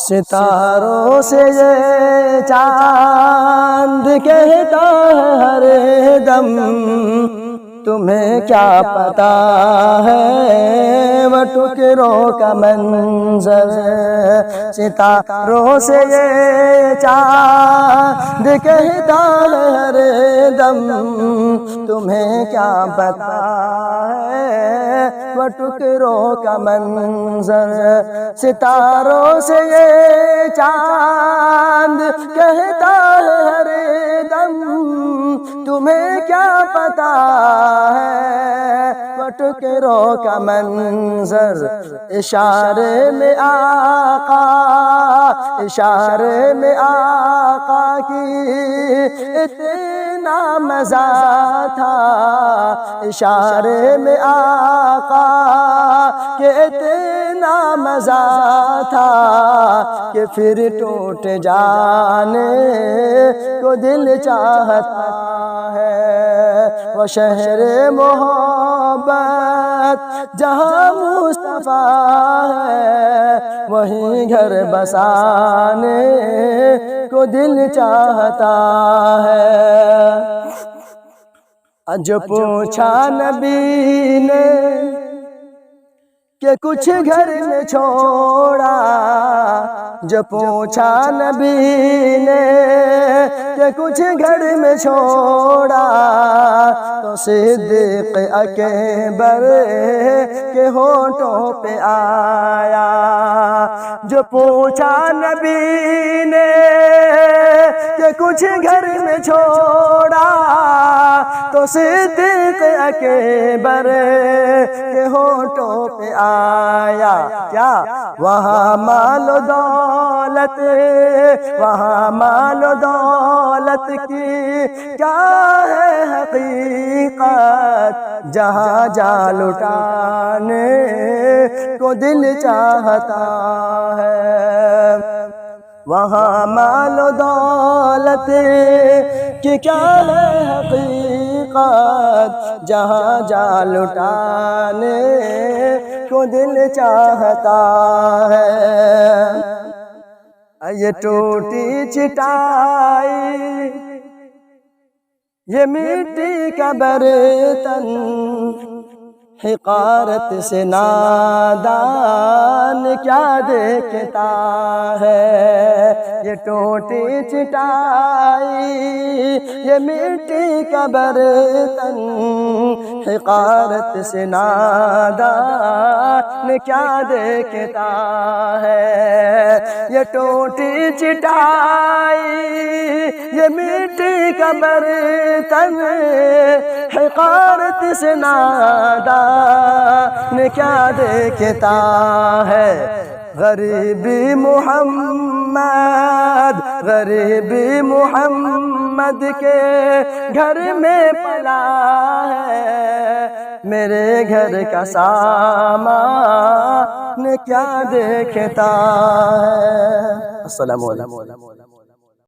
ستاروں سے یہ چاند کہتا ہے ہر دم، تمہیں کیا پتا ہے وہ ٹکڑوں کا منظر۔ ستاروں سے یہ چاند کہتا ہے ہر دم، تمہیں کیا پتا ہے وہ ٹکڑوں کا منظر۔ ستاروں سے یہ چاند کہتا ہے ہر دم، تمہیں کیا پتا ہے وہ ٹکڑوں کا منظر۔ اشارے میں آقا، اشارے میں آقا کی اتنا مزہ تھا، اشارے میں آقا کے اتنا مزہ تھا کہ پھر ٹوٹ جانے کو دل چاہتا ہے۔ وہ شہر محبت جہاں مصطفیٰ ہے، وہیں گھر بسانے کو دل چاہتا ہے۔ جو پوچھا نبی نے کہ کچھ گھر میں چھوڑا، جو پوچھا نبی نے کہ کچھ گھر میں چھوڑا، تو صدیق اکبر کے ہونٹوں پہ آیا۔ جو پوچھا نبی نے کہ کچھ گھر میں چھوڑا، تو صدیق اکبر کے ہونٹوں پہ آیا۔ کیا وہاں مال و دولت، وہاں مال و دولت کی کیا ہے حقیقت، جہاں جا لٹانے کو دل چاہتا ہے۔ وہاں مال و دولت کی کیا ہے حقیقت، جہاں جا لٹانے کو دل چاہتا ہے۔ یہ ٹوٹی چٹائی، یہ مٹی کا برتن، حقارت سے نادان کیا دیکھتا ہے۔ یہ ٹوٹی چٹائی، یہ مٹی کا برتن، حقارت سے نادان کیا دیکھتا ہے۔ یہ ٹوٹی چٹائی، یہ مٹی کا برتن، حقارت سے نادان کیا دیکھتا ہے۔ غریبی محمد، غریبی محمد کے گھر میں پلا ہے، میرے گھر کا سامان کیا دیکھتا ہے۔ السلام علیکم۔